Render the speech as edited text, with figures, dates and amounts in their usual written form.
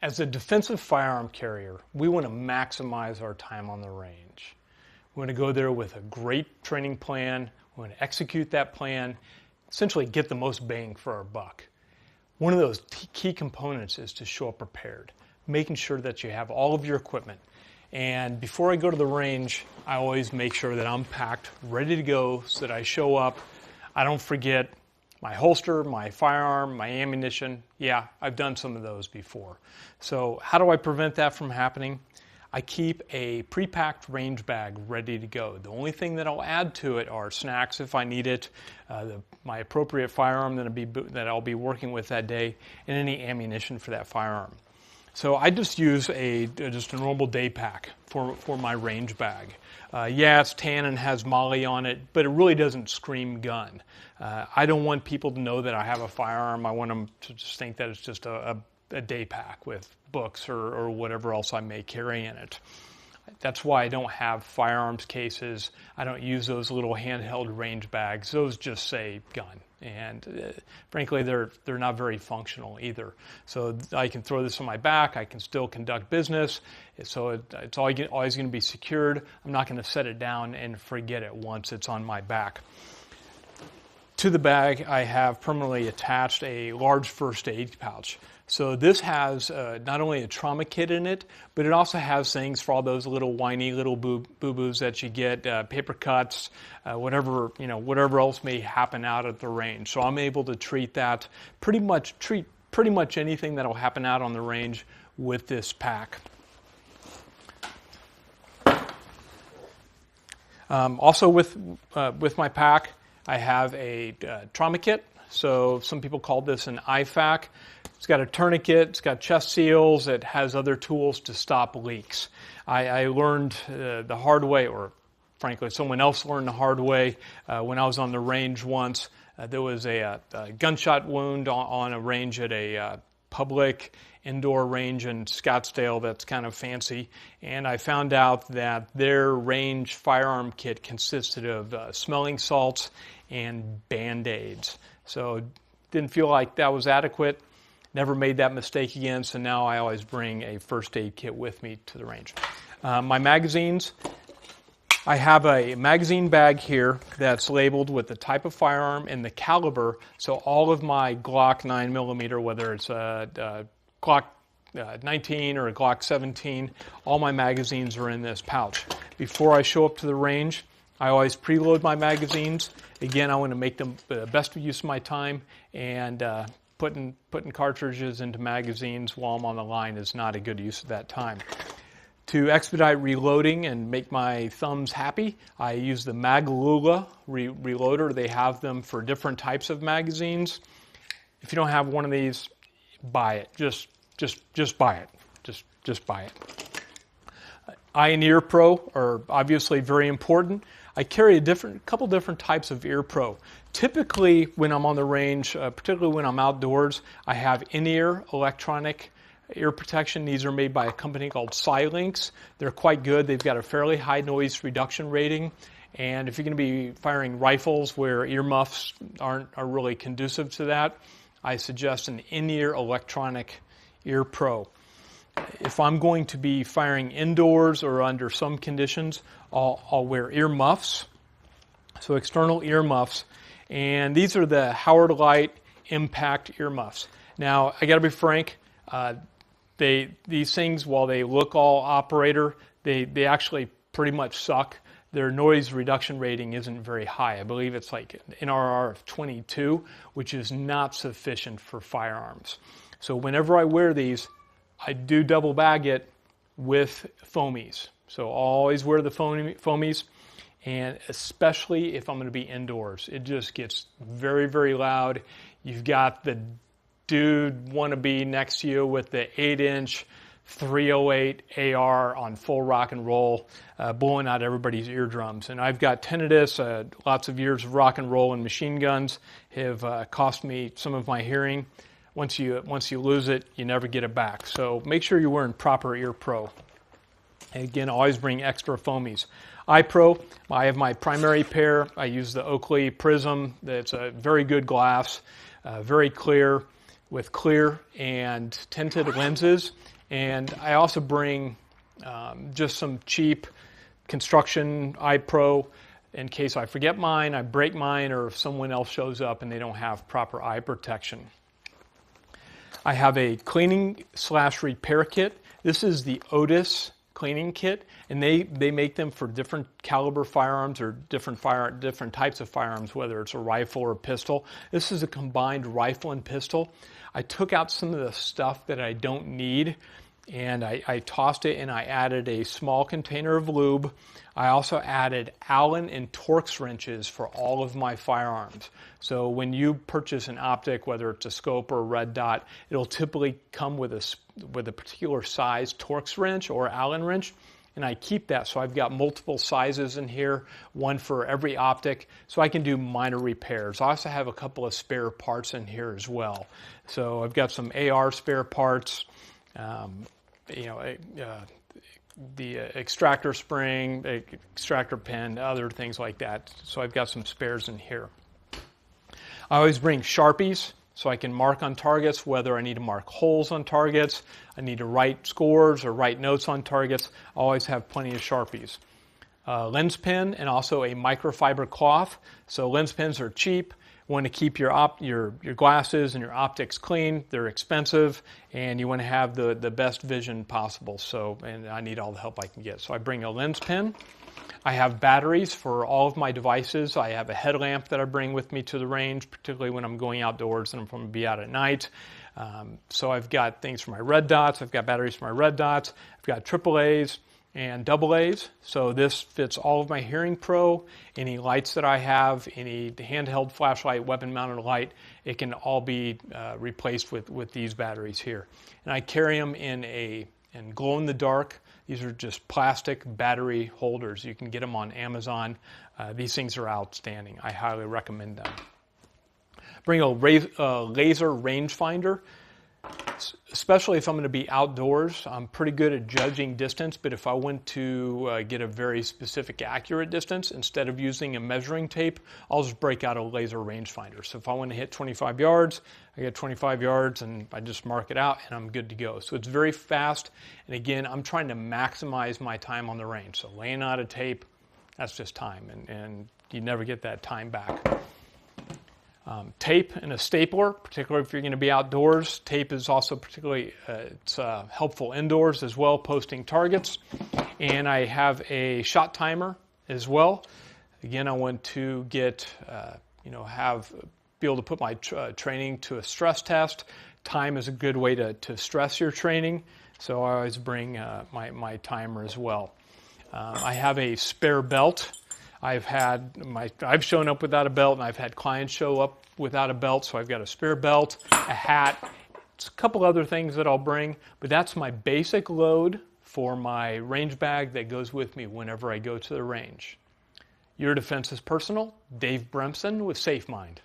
As a defensive firearm carrier, we want to maximize our time on the range. We want to go there with a great training plan. We want to execute that plan, essentially get the most bang for our buck. One of those key components is to show up prepared, making sure that you have all of your equipment. And before I go to the range, I always make sure that I'm packed, ready to go, so that I show up. I don't forget my holster, my firearm, my ammunition. Yeah, I've done some of those before. So how do I prevent that from happening? I keep a pre-packed range bag ready to go. The only thing that I'll add to it are snacks if I need it, my appropriate firearm that I'll be working with that day, and any ammunition for that firearm. So I just use just a normal day pack for my range bag. Yeah, it's tan and has Molly on it, but it really doesn't scream gun. I don't want people to know that I have a firearm. I want them to just think that it's just a day pack with books or whatever else I may carry in it. That's why I don't have firearms cases. I don't use those little handheld range bags. Those just say gun. And frankly, they're not very functional either. So I can throw this on my back. I can still conduct business. So it's always going to be secured. I'm not going to set it down and forget it once it's on my back. To the bag, I have permanently attached a large first aid pouch. So this has not only a trauma kit in it, but it also has things for all those little whiny little boo-boos that you get, paper cuts, whatever else may happen out at the range. So I'm able to treat pretty much anything that'll happen out on the range with this pack. Also with my pack, I have a trauma kit. So some people call this an IFAK. It's got a tourniquet, it's got chest seals, it has other tools to stop leaks. I learned the hard way, or frankly someone else learned the hard way when I was on the range once. There was a gunshot wound on a range at a public indoor range in Scottsdale that's kind of fancy, and I found out that their range firearm kit consisted of smelling salts and Band-Aids. So didn't feel like that was adequate. Never made that mistake again, so now I always bring a first aid kit with me to the range. My magazines, I have a magazine bag here that's labeled with the type of firearm and the caliber, so all of my Glock 9mm, whether it's a Glock 19 or a Glock 17, all my magazines are in this pouch. Before I show up to the range, I always preload my magazines. Again, I want to make them the best use of my time, and putting cartridges into magazines while I'm on the line is not a good use of that time. To expedite reloading and make my thumbs happy, I use the Mag Lula reloader. They have them for different types of magazines. If you don't have one of these, buy it. Just buy it. Just buy it. Eye and ear pro are obviously very important. I carry a couple different types of ear pro. Typically, when I'm on the range, particularly when I'm outdoors, I have in-ear electronic ear protection. These are made by a company called Silinx. They're quite good. They've got a fairly high noise reduction rating. And if you're going to be firing rifles where earmuffs are really conducive to that, I suggest an in-ear electronic ear pro. If I'm going to be firing indoors or under some conditions, I'll wear ear muffs, so external ear muffs, and these are the Howard Light Impact ear muffs. Now, I got to be frank, these things, while they look all operator, they actually pretty much suck. Their noise reduction rating isn't very high. I believe it's like an NRR of 22, which is not sufficient for firearms. So whenever I wear these, I do double bag it with foamies. So I'll always wear the foamies, and especially if I'm going to be indoors. It just gets very, very loud. You've got the dude wannabe next to you with the 8-inch 308 AR on full rock and roll, blowing out everybody's eardrums. And I've got tinnitus. Lots of years of rock and roll and machine guns have cost me some of my hearing. Once you lose it, you never get it back. So make sure you're wearing proper ear pro. And again, always bring extra foamies. Eye pro, I have my primary pair. I use the Oakley Prism. It's a very good glass, very clear. with clear and tinted lenses. And I also bring just some cheap construction eye pro in case I forget mine, I break mine, or if someone else shows up and they don't have proper eye protection. I have a cleaning / repair kit. This is the Otis cleaning kit, and they make them for different caliber firearms or different types of firearms, whether it's a rifle or a pistol. This is a combined rifle and pistol. I took out some of the stuff that I don't need, and I tossed it, and I added a small container of lube. I also added Allen and Torx wrenches for all of my firearms. So when you purchase an optic, whether it's a scope or a red dot, it'll typically come with a particular size Torx wrench or Allen wrench, and I keep that. So I've got multiple sizes in here, one for every optic, so I can do minor repairs. I also have a couple of spare parts in here as well. So I've got some AR spare parts, the extractor spring, extractor pin, other things like that. So I've got some spares in here. I always bring Sharpies so I can mark on targets, whether I need to mark holes on targets, I need to write scores or write notes on targets. I always have plenty of Sharpies. Lens pen and also a microfiber cloth. So lens pens are cheap. You want to keep your glasses and your optics clean. They're expensive, and you want to have the best vision possible. So, and I need all the help I can get. So I bring a lens pen. I have batteries for all of my devices. I have a headlamp that I bring with me to the range, particularly when I'm going outdoors and I'm going to be out at night. So I've got things for my red dots. I've got batteries for my red dots. I've got AAAs and AA's. So this fits all of my Hearing Pro, any lights that I have, any handheld flashlight, weapon mounted light, it can all be replaced with these batteries here. And I carry them in glow in the dark. These are just plastic battery holders. You can get them on Amazon. These things are outstanding. I highly recommend them. Bring a laser rangefinder. Especially if I'm going to be outdoors, I'm pretty good at judging distance, but if I want to get a very specific, accurate distance, instead of using a measuring tape, I'll just break out a laser rangefinder. So if I want to hit 25 yards, I get 25 yards and I just mark it out and I'm good to go. So it's very fast, and again, I'm trying to maximize my time on the range. So laying out a tape, that's just time, and you never get that time back. Tape and a stapler, particularly if you're going to be outdoors. Tape is also particularly helpful indoors as well, posting targets. And I have a shot timer as well. Again, I want to get, be able to put my training to a stress test. Time is a good way to stress your training, so I always bring my timer as well. I have a spare belt. I've shown up without a belt, and I've had clients show up without a belt, so I've got a spare belt, a hat, it's a couple other things that I'll bring, but that's my basic load for my range bag that goes with me whenever I go to the range. Your defense is personal. Dave Bremson with SafeMind.